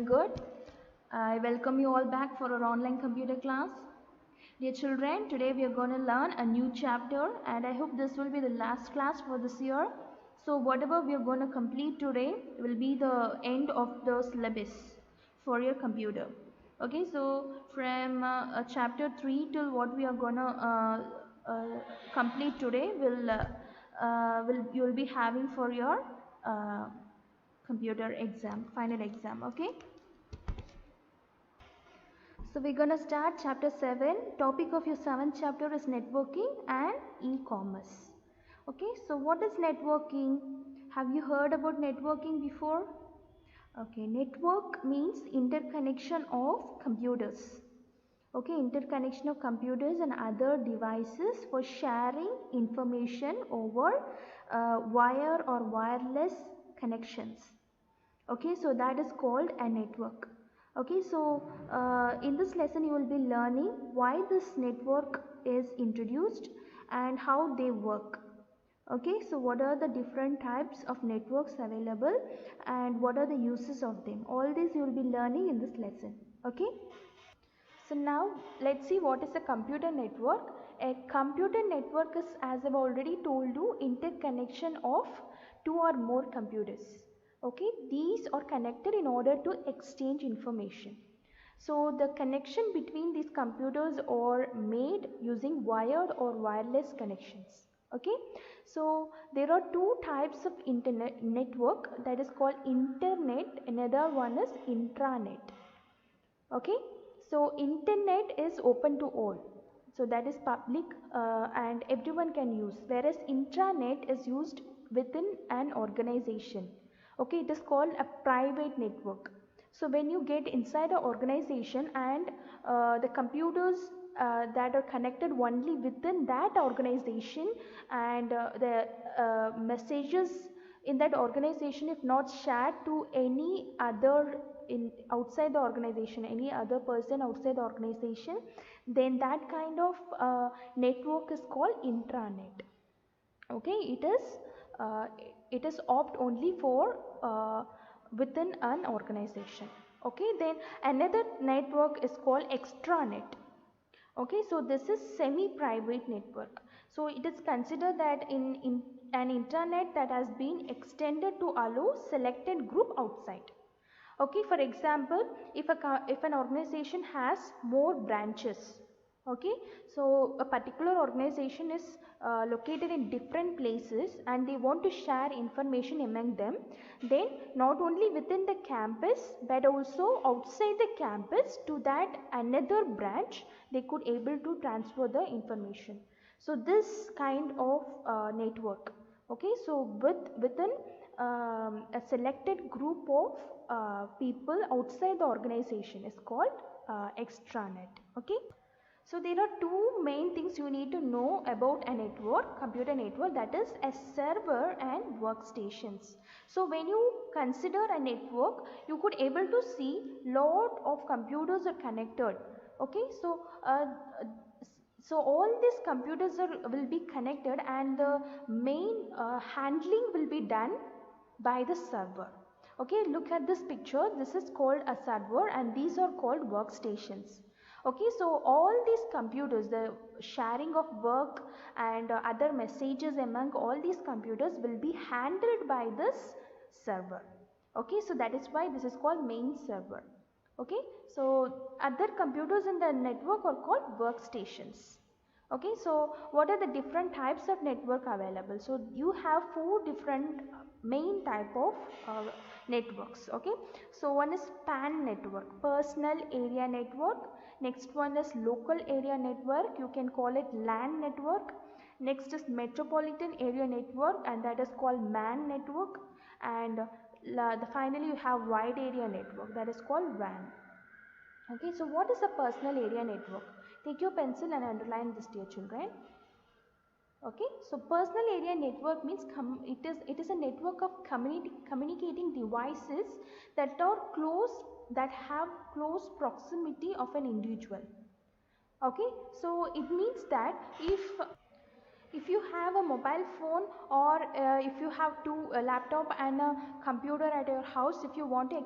doing good? I welcome you all back for our online computer class. Dear children, today we are going to learn a new chapter and I hope this will be the last class for this year. So whatever we are going to complete today will be the end of the syllabus for your computer. Okay, so from chapter 3 till what we are going to complete today you will be having for your computer exam, final exam. Okay, so we're gonna start chapter 7. Topic of your 7th chapter is networking and e-commerce. Okay, so what is networking? Have you heard about networking before? Okay, network means interconnection of computers. Okay, interconnection of computers and other devices for sharing information over wire or wireless connections. Okay, so that is called a network. Okay, so in this lesson you will be learning why this network is introduced and how they work. Okay, so what are the different types of networks available and what are the uses of them? All this you will be learning in this lesson. Okay, so now let's see what is a computer network. A computer network is, as I've already told you, interconnection of two or more computers. Okay, these are connected in order to exchange information. So the connection between these computers are made using wired or wireless connections. Okay, so there are two types of internet network, that is called internet, another one is intranet. Okay, so internet is open to all, so that is public and everyone can use, whereas intranet is used within an organization. Okay, it is called a private network. So when you get inside an organization and the computers that are connected only within that organization and the messages in that organization if not shared to any other outside the organization, any other person outside the organization, then that kind of network is called intranet. Okay, it is opt only for within an organization. Okay, then another network is called extranet. Okay, so this is semi-private network. So it is considered that in an intranet that has been extended to allow selected group outside. Okay, for example, if an organization has more branches, okay, so a particular organization is located in different places and they want to share information among them, then not only within the campus but also outside the campus to that another branch they could able to transfer the information. So this kind of network. Okay, so within a selected group of people outside the organization is called extranet. Okay, so there are two main things you need to know about a network, computer network, that is a server and workstations. So when you consider a network, you could able to see lot of computers are connected. Okay, so all these computers will be connected and the main handling will be done by the server. Okay, look at this picture. This is called a server and these are called workstations. Okay, so all these computers, the sharing of work and other messages among all these computers will be handled by this server. Okay, so that is why this is called main server. Okay, so other computers in the network are called workstations. Okay, so what are the different types of network available? So you have four different main type of networks. Okay, so one is PAN network, personal area network. Next one is local area network, you can call it LAN network. Next is metropolitan area network and that is called MAN network, and finally you have wide area network, that is called WAN. Okay, so what is a personal area network? Take your pencil and underline this, dear children. Okay, so personal area network means it is a network of communicating devices that are that have close proximity of an individual. Okay, so it means that if you have a mobile phone or if you have two laptop and a computer at your house, if you want to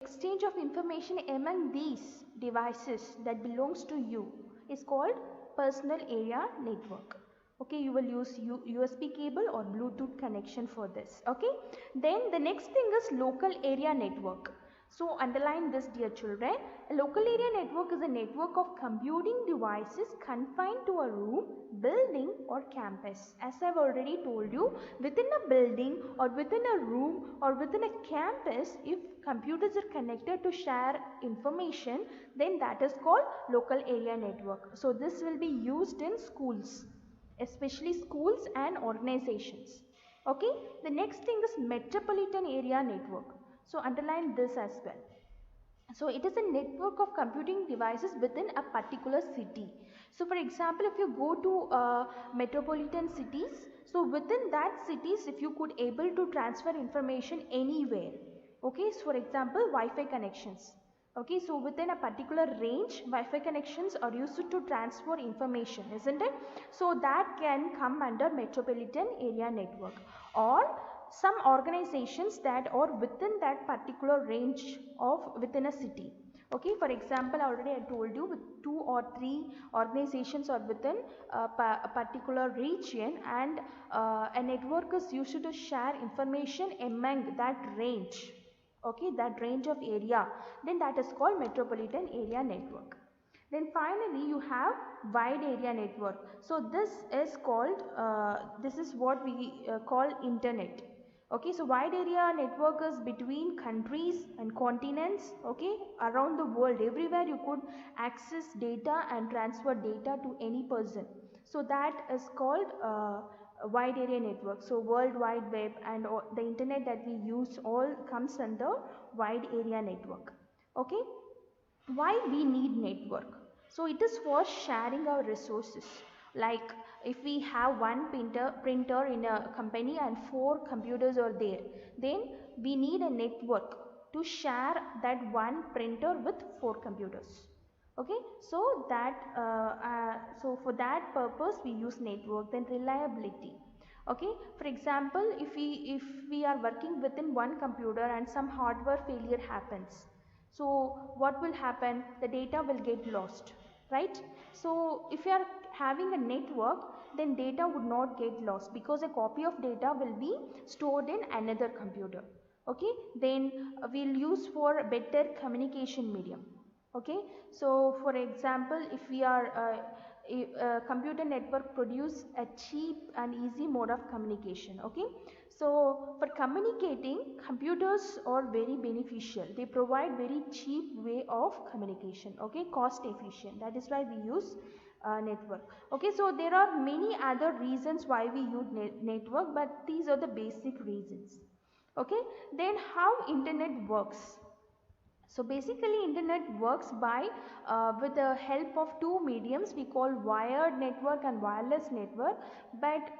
exchange of information among these devices that belongs to you is called personal area network. Okay, you will use USB cable or Bluetooth connection for this. Okay, then the next thing is local area network. So underline this, dear children. A local area network is a network of computing devices confined to a room, building or campus. As I have already told you, within a building or within a room or within a campus, if computers are connected to share information, then that is called local area network. So this will be used in schools, especially schools and organizations. Okay, the next thing is metropolitan area network. So underline this as well. So it is a network of computing devices within a particular city. So for example, if you go to metropolitan cities, so within that cities, if you could able to transfer information anywhere. Okay, so for example, Wi-Fi connections. Okay, so within a particular range, Wi-Fi connections are used to transfer information, isn't it? So that can come under metropolitan area network, or some organizations that are within that particular range of within a city. Okay, for example, already I told you, with 2 or 3 organizations are within a particular region, and a network is used to share information among that range. Okay, that range of area, then that is called metropolitan area network. Then finally you have wide area network. So this is called this is what we call internet. Okay, so wide area network is between countries and continents. Okay, around the world, everywhere you could access data and transfer data to any person. So that is called a wide area network. So World Wide Web and the internet that we use all comes under wide area network. Okay, why we need network? So it is for sharing our resources. Like if we have one printer in a company and 4 computers are there, then we need a network to share that one printer with 4 computers. Okay, so that so for that purpose we use network. Then reliability. Okay, for example, if we are working within one computer and some hardware failure happens, so what will happen? The data will get lost, right? So if you are having a network, then data would not get lost, because a copy of data will be stored in another computer. Okay, then we'll use for better communication medium. Okay, so for example, if we are a computer network produce a cheap and easy mode of communication. Okay, so for communicating, computers are very beneficial. They provide very cheap way of communication. Okay, cost efficient. That is why we use network. Okay, so there are many other reasons why we use network, but these are the basic reasons. Okay, then how internet works? So basically internet works by with the help of 2 mediums we call wired network and wireless network, but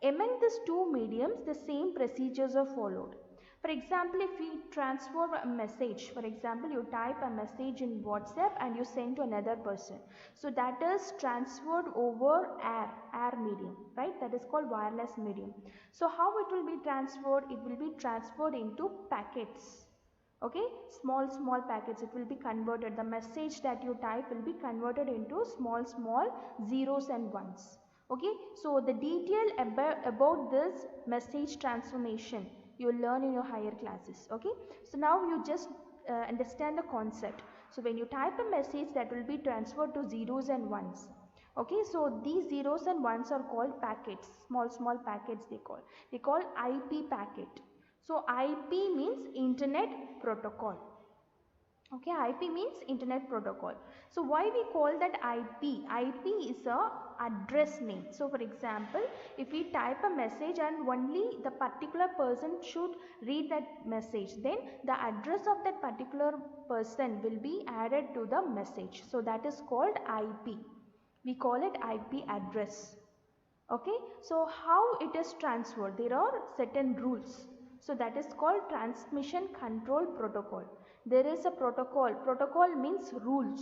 among these 2 mediums the same procedures are followed. For example, if we transfer a message, for example you type a message in WhatsApp and you send to another person, so that is transferred over air medium, right? That is called wireless medium. So how it will be transferred? It will be transferred into packets. Okay, small packets. It will be converted, the message that you type will be converted into small zeros and ones. Okay, so the detail about this message transformation you will learn in your higher classes. Okay, so now you just understand the concept. So when you type a message, that will be transferred to zeros and ones. Okay, so these zeros and ones are called packets, small packets they call IP packet. So IP means internet protocol. Okay, IP means internet protocol. So why we call that IP? IP is a address name. So for example, if we type a message and only the particular person should read that message, then the address of that particular person will be added to the message. So that is called IP. We call it IP address. Okay, so how it is transferred? There are certain rules. So that is called transmission control protocol. There is a protocol. Protocol means rules.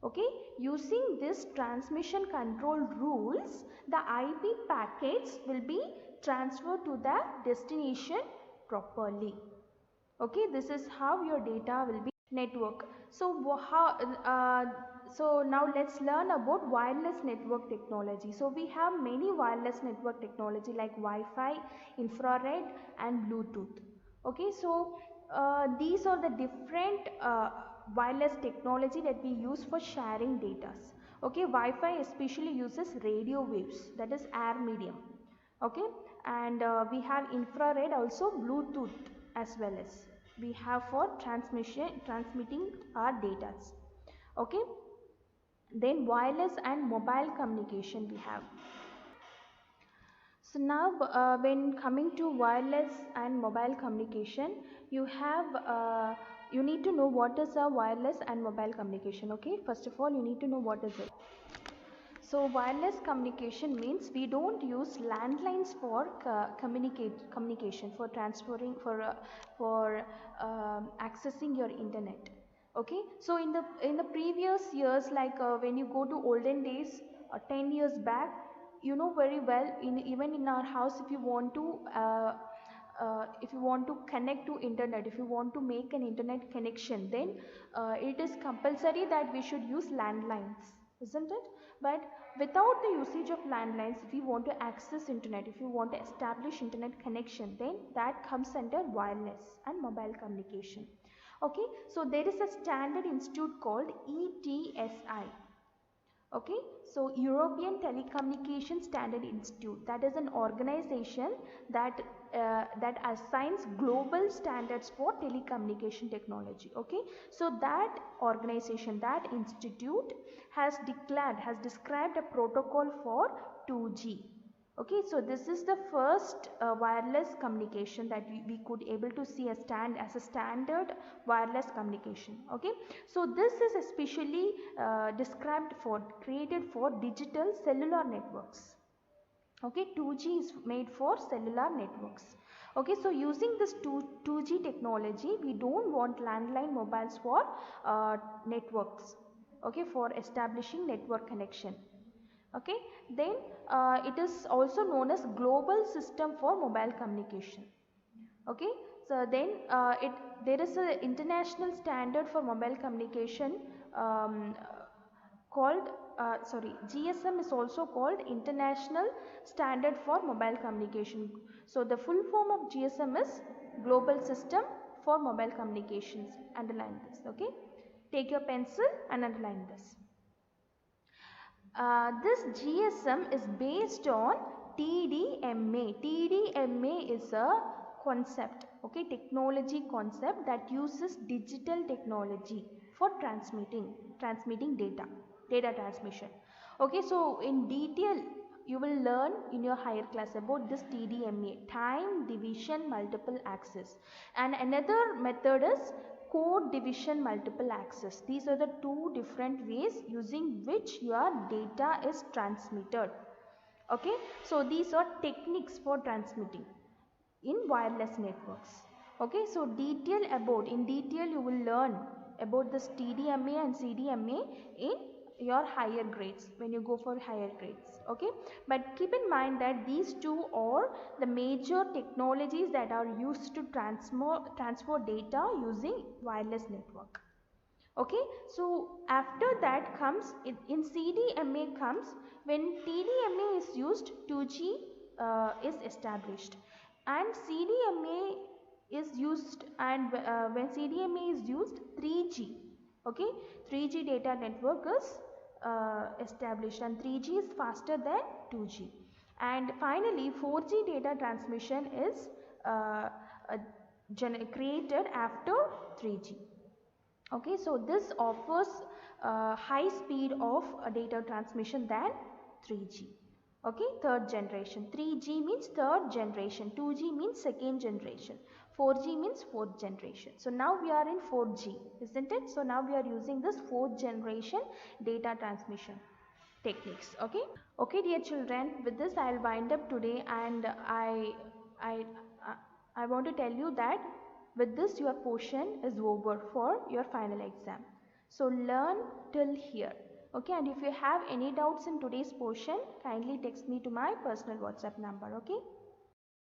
Okay, using this transmission control rules, the IP packets will be transferred to the destination properly. Okay, this is how your data will be network. So now let's learn about wireless network technology. So we have many wireless network technology like Wi-Fi, infrared and Bluetooth. Okay, so these are the different wireless technology that we use for sharing data. Okay, Wi-Fi especially uses radio waves, that is air medium. Okay, and we have infrared, also Bluetooth as well as we have for transmitting our data. Okay, then wireless and mobile communication we have. So now when coming to wireless and mobile communication, you need to know what is a wireless and mobile communication. Okay, first of all you need to know what is it. So wireless communication means we don't use landlines for communication, for transferring, for accessing your internet. Okay, so in the previous years, like when you go to olden days, 10 years back, you know very well, even in our house, if you want to connect to internet, if you want to make an internet connection, then it is compulsory that we should use landlines, isn't it? But without the usage of landlines, if you want to access internet, if you want to establish internet connection, then that comes under wireless and mobile communication. Okay, so there is a standard institute called ETSI. Okay, so European Telecommunication Standard Institute, that is an organization that assigns global standards for telecommunication technology. Okay, so that organization, that institute has described a protocol for 2G. Okay, so this is the first wireless communication that we could able to see as a standard wireless communication. Okay, so this is especially created for digital cellular networks. Okay, 2G is made for cellular networks. Okay, so using this 2G technology, we don't want landline mobiles for networks. Okay, for establishing network connection. Okay, then it is also known as global system for mobile communication. Okay, so then there is a international standard for mobile communication called GSM is also called International Standard for Mobile Communication. So the full form of GSM is Global System for Mobile Communications. Underline this. Okay, take your pencil and underline this. This GSM is based on TDMA. TDMA is a concept, okay, technology concept that uses digital technology for transmitting data transmission. Okay, so in detail you will learn in your higher class about this TDMA, time division multiple access, and another method is code division multiple access. These are the two different ways using which your data is transmitted. Okay, so these are techniques for transmitting in wireless networks. Okay, so in detail you will learn about this TDMA and CDMA in your higher grades, when you go for higher grades. Okay, but keep in mind that these two are the major technologies that are used to transfer data using wireless network. Okay, so after that comes in CDMA comes when TDMA is used, 2G is established, and CDMA is used, and when CDMA is used, 3G. Okay, 3G data network is established, and 3G is faster than 2G. And finally 4G data transmission is created after 3G. Okay, so this offers high speed of data transmission than 3G. Okay, third generation. 3G means third generation, 2G means second generation, 4G means fourth generation. So now we are in 4G, isn't it? So now we are using this fourth generation data transmission techniques. Okay, okay dear children, with this I will wind up today, and I want to tell you that with this your portion is over for your final exam. So learn till here. Okay, and if you have any doubts in today's portion, kindly text me to my personal WhatsApp number. Okay.